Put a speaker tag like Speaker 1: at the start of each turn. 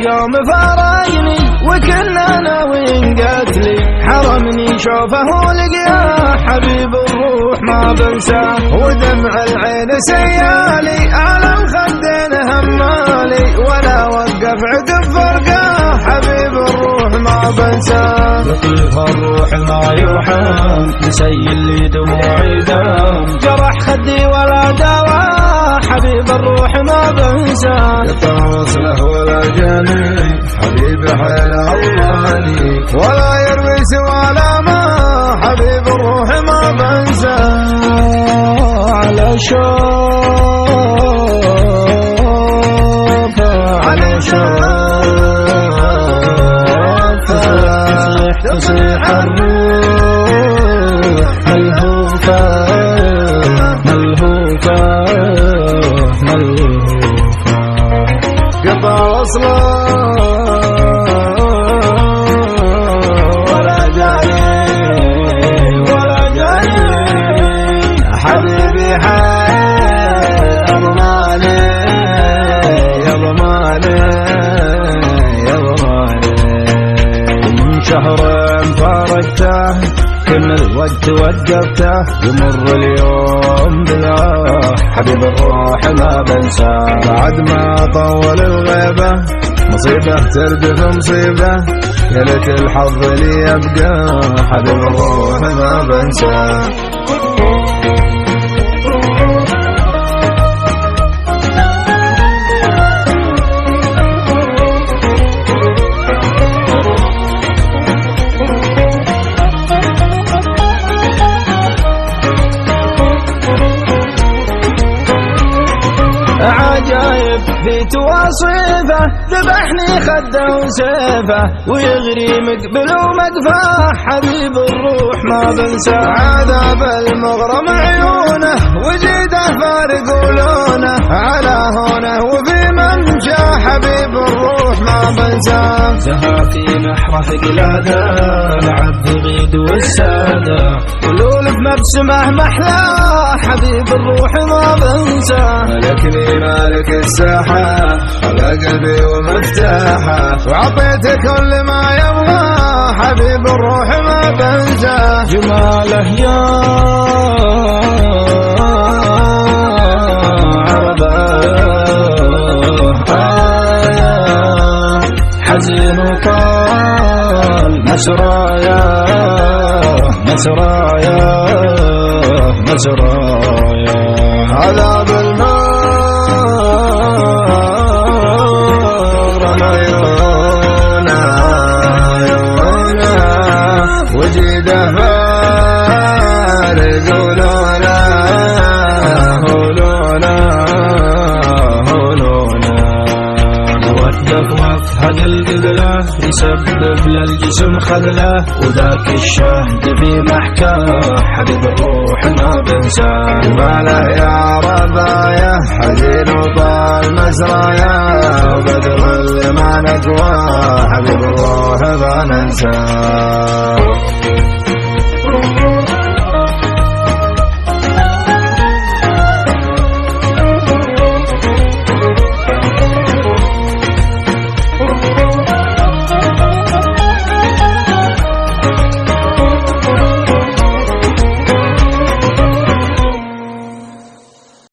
Speaker 1: يوم فارقني وكنا ناويين قتلي حرمني شوفه لقياه حبيب الروح ما بنساه ودمع العين سيالي على الخدين همالي ولا وقف عقب فرقاه حبيب الروح ما بنساه لطيف الروح ما يرحم يسيل لي دموعي دم جرح خدي ولا دواء حبيب الروح ما بنساه
Speaker 2: قطع وصله ولا جاني حبيب حيل الله
Speaker 1: ولا يروي سوى ما حبيب الروح ما بنساه على شوف تصيح الروح ملهوفة قطع وصله ولا جاني حبيبي أضماني يا ضماني من شهر فارقته كل الوقت وقفته يمر اليوم بلا حبيب الروح ما بنساه
Speaker 2: بعد ما طول الغيبة مصيبة تردف مصيبة يا ليت الحظ لي يبقى حبيب الروح ما بنساه
Speaker 1: عجايب في تواصيفه ذبحني خده وسيفه ويغري مقبل ومقفاه حبيب الروح ما بنساه
Speaker 2: عذاب المغرم عيونه وجيده فارق ولونه على هونه وفي ممشى حبيب الروح ما بنساه
Speaker 1: زها في نحره قلاده لعب غيد والساده ولول في مبسمه محلاه حبيب الروح ما بنساه
Speaker 2: ملكني مالك الساحة على قلبي ومفتاحه وعطيته كل ما يبغى حبيب الروح ما بنساه
Speaker 1: جماله يا عربه حزين وطال مسرايا
Speaker 2: عذاب المغرم عيونه وجيده فارق ولونه
Speaker 1: وقف هذا القبله يسبب للجسم خذله وذاك الشهد في محكاه حبيب الروح ما بنساه
Speaker 2: ماله يا ربايا حزين وطال مسرايا وبدر اللي ما نقوى حبيب الروح ما ننساه